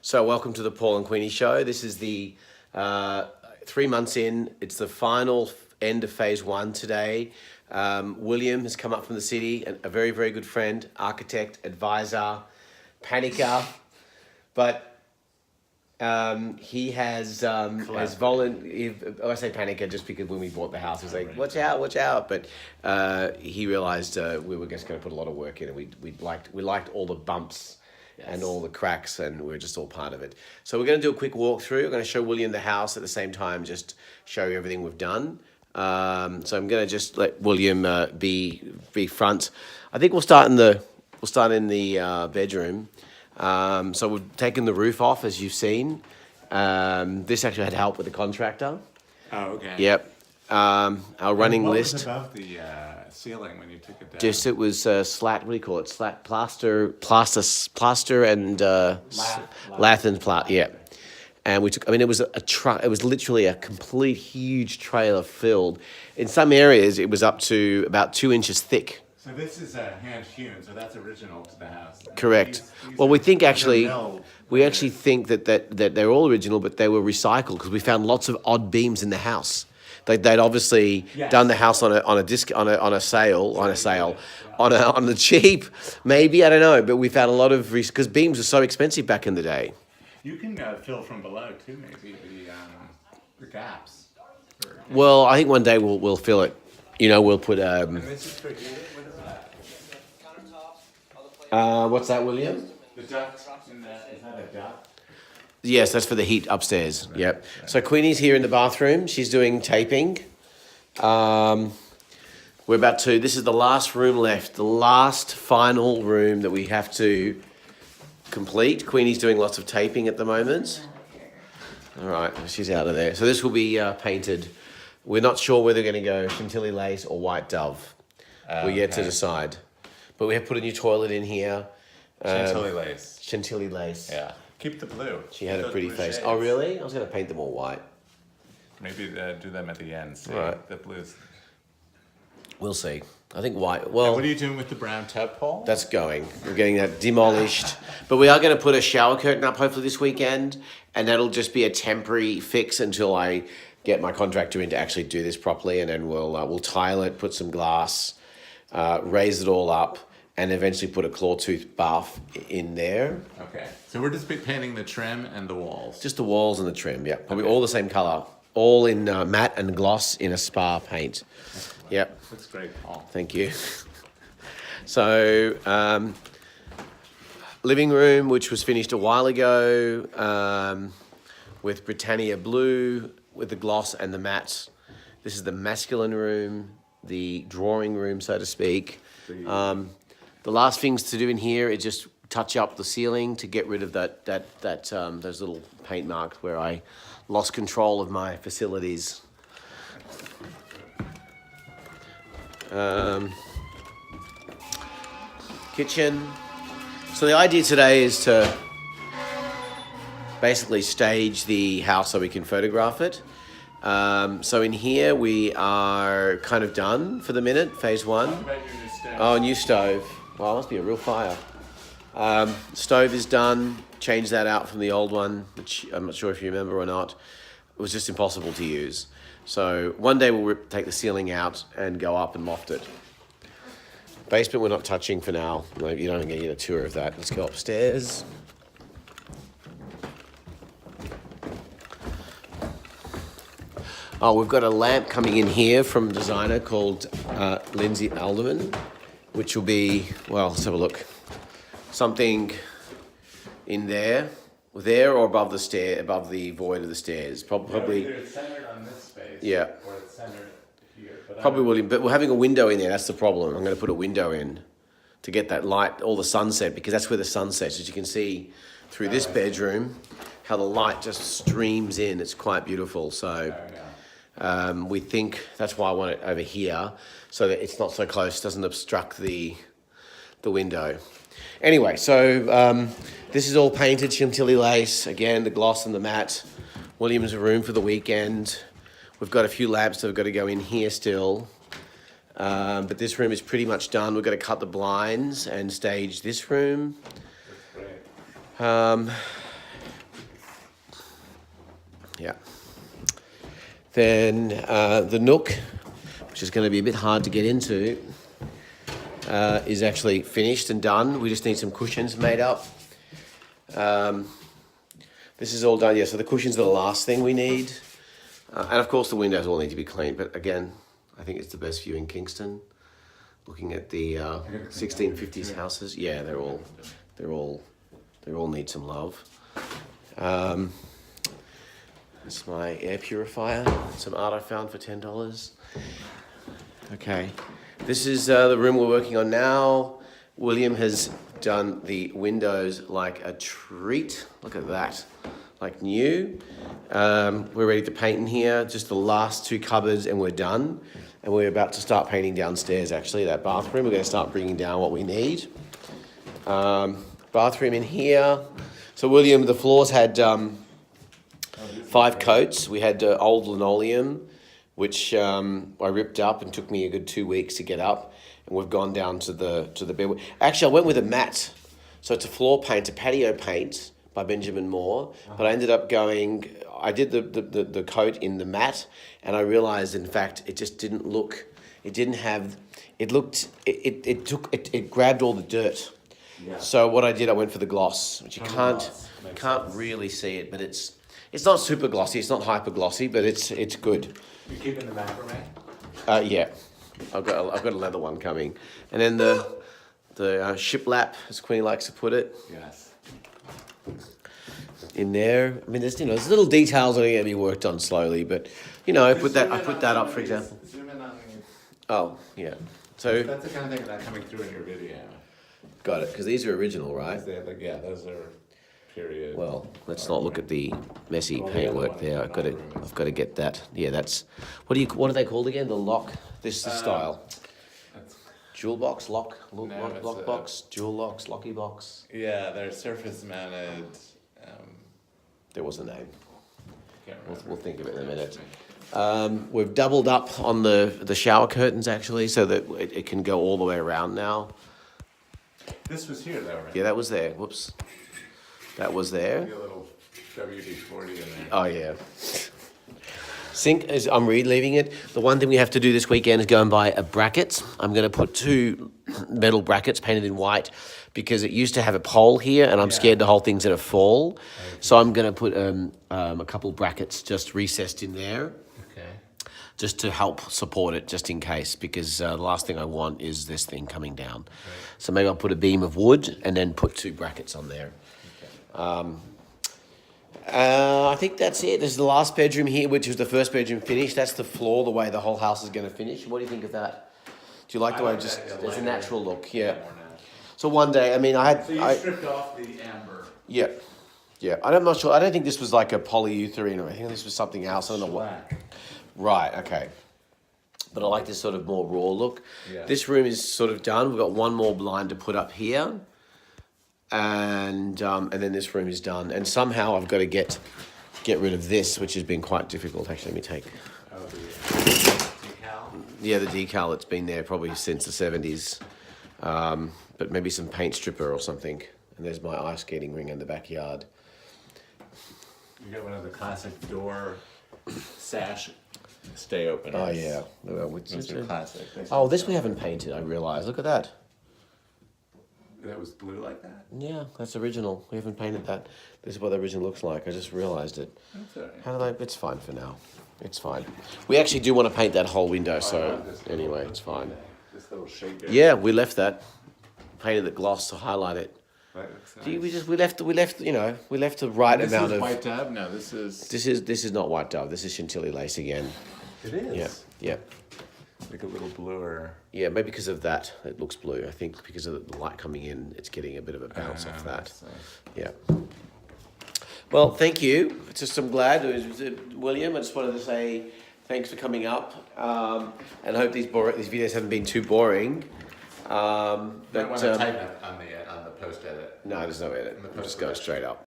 So welcome to the Paul and Queenie show. This is the 3 months in. It's the final end of phase one today. William has come up from the city, a very, very good friend, architect, advisor, panicker, but he has volunteered. I say panicker just because when we bought the house, he was like, "Watch out, watch out!" But he realised we were just going to put a lot of work in, and we liked all the bumps. Yes. And all the cracks, and we're just all part of it. So we're going to do a quick walkthrough. We're going to show William the house at the same time, just show you everything we've done. So I'm going to just let William be front. I think we'll start in the bedroom. So we've taken the roof off, as you've seen. This actually had help with the contractor. Oh, okay. Yep. Our running list. What was above the ceiling when you took it down? Just it was slat. What do you call it? Slat plaster, and lath and plaster. Yeah. And we took. I mean, it was It was literally a complete huge trailer filled. In some areas, it was up to about 2 inches thick. So this is hand hewn. So that's original to the house. Correct. Well, we think actually, think that they're all original, but they were recycled because we found lots of odd beams in the house. They'd obviously done the house on the cheap, maybe, I don't know, but we found a lot of because beams were so expensive back in the day. You can fill from below too, maybe the gaps. Well, I think one day we'll fill it. You know, we'll put And this is for heating. What is that? What's that, William? The duct in the. Is that a duct? Yes, that's for the heat upstairs. Right. Yep. So Queenie's here in the bathroom. She's doing taping. We're about to. This is the last room left. The last final room that we have to complete. Queenie's doing lots of taping at the moment. All right, she's out of there. So this will be painted. We're not sure whether we're going to go Chantilly lace or white dove. We're yet to decide. But we have put a new toilet in here. Chantilly lace. Chantilly lace. Yeah. Keep the blue. She had a pretty face. Shades. Oh, really? I was going to paint them all white. Maybe do them at the end. See, right. The blues. We'll see. I think white. Well, and what are you doing with the brown tub, Paul? That's going. We're getting that demolished. But we are going to put a shower curtain up hopefully this weekend, and that'll just be a temporary fix until I get my contractor in to actually do this properly, and then we'll tile it, put some glass, raise it all up, and eventually put a claw tooth bath in there. Okay. So we're just painting the trim and the walls. Just the walls and the trim, yeah. Probably all the same colour. All in matte and gloss in a spa paint. Yep. Looks great, Paul. Thank you. So, living room, which was finished a while ago, with Britannia blue, with the gloss and the matte. This is the masculine room, the drawing room, so to speak. The last things to do in here is just touch up the ceiling to get rid of those little paint marks where I lost control of my facilities. Kitchen. So the idea today is to basically stage the house so we can photograph it. So in here we are kind of done for the minute, phase one. What about your new stove? Oh, new stove. Wow, must be a real fire. Stove is done. Changed that out from the old one, which I'm not sure if you remember or not. It was just impossible to use. So one day we'll take the ceiling out and go up and loft it. Basement we're not touching for now. You don't get a tour of that. Let's go upstairs. Oh, we've got a lamp coming in here from a designer called Lindsay Alderman, which will be, well, let's have a look. Something in there or above the void of the stairs. Probably. Either it's centered on this space. Yeah. Or it's centered here. Probably will, but we're having a window in there. That's the problem. I'm going to put a window in to get that light, all the sunset, because that's where the sun sets. As you can see through this bedroom, how the light just streams in. It's quite beautiful. So we think that's why I want it over here, so that it's not so close, doesn't obstruct the window. Anyway, so this is all painted Chantilly lace. Again, the gloss and the matte. William's room for the weekend. We've got a few lamps that have got to go in here still. But this room is pretty much done. We've got to cut the blinds and stage this room. Yeah. Then the nook, which is going to be a bit hard to get into, is actually finished and done. We just need some cushions made up. This is all done, yeah, so the cushions are the last thing we need. And of course the windows all need to be cleaned, but again, I think it's the best view in Kingston. Looking at the 1650s houses, yeah, they all need some love. It's my air purifier, some art I found for $10. Okay, this is the room we're working on now. William has done the windows like a treat. Look at that, like new. We're ready to paint in here, just the last two cupboards and we're done. And we're about to start painting downstairs, actually, that bathroom. We're going to start bringing down what we need. Bathroom in here. So William, the floors had 5 coats. We had old linoleum, which I ripped up and took me a good 2 weeks to get up. And we've gone down to the bed. Actually, I went with a mat. So it's a floor paint, a patio paint by Benjamin Moore. But I ended up going, I did the coat in the mat, and I realized, in fact, it just didn't look, it didn't have, it looked, it grabbed all the dirt. Yeah. So what I did, I went for the gloss, which you can't really see it, but it's not super glossy, it's not hyper glossy, but it's good. You keeping the macrame? Yeah, I've got a leather one coming, and then the shiplap, as Queenie likes to put it, Yes. in there. I mean, there's little details that are going to be worked on slowly, but I put that up, for example. Zoom in on these. Oh yeah, so That's the kind of thing that's coming through in your video. got it, because these are original, right? Yeah, those are period. Well, let's not look at the messy paintwork there. I've got to get that. Yeah, that's what are they called again? The lock. This is style. That's, Jewel box, lock it's box, jewel locks, locky box. yeah, they're surface mounted. There was a name. Can't We'll remember. think of it in a minute. We've doubled up on the shower curtains actually, so that it can go all the way around now. This was here though, right? Yeah, that was there. Whoops. That was there. Maybe a little WD-40 in there. Oh yeah. Sink is, I'm leaving it. The one thing we have to do this weekend is go and buy a bracket. I'm going to put 2 metal brackets painted in white because it used to have a pole here and I'm scared the whole thing's going to fall. So I'm going to put a couple brackets just recessed in there Okay. just to help support it just in case, because the last thing I want is this thing coming down. So maybe I'll put a beam of wood and then put 2 brackets on there. I think that's it. This is the last bedroom here, which was the first bedroom finished. That's the floor, the way the whole house is going to finish. What do you think of that? Do you like the way it just, there's a natural look? Yeah. So one day, I mean, So you stripped off the amber. yeah. Yeah. I'm not sure. I don't think this was like a polyurethane or anything. This was something else. I don't know what. Black. Right, okay. But I like this sort of more raw look. Yeah. This room is sort of done. We've got one more blind to put up here. And then this room is done. And somehow I've got to get rid of this, which has been quite difficult. Actually, let me take... Oh, the decal. Yeah, the decal, it's been there probably since the 70s. But maybe some paint stripper or something. And there's my ice skating ring in the backyard. You got one of the classic door sash stay open. Oh, yeah. Those are classic. Oh, this we haven't painted, I realise. Look at that. That was blue like that? Yeah, that's original. We haven't painted that. This is what the original looks like. I just realised it. That's all right. How do they? It's fine for now. It's fine. We actually do want to paint that whole window, so anyway, it's fine. This little shaker. Yeah, we left that. Painted the gloss to highlight it. That looks nice. Gee, we left the right This amount is of. white dove? No, this is... This is not white dove. This is Chantilly lace again. It is. Yeah, yeah, Like a little bluer. yeah. Maybe because of that, it looks blue. I think because of the light coming in, it's getting a bit of a bounce off that. So. Yeah. Well, thank you. It's just I'm glad, William. I just wanted to say thanks for coming up, and I hope these videos haven't been too boring. Might want to tighten up on the post edit. No, there's no edit. I'm just going straight up.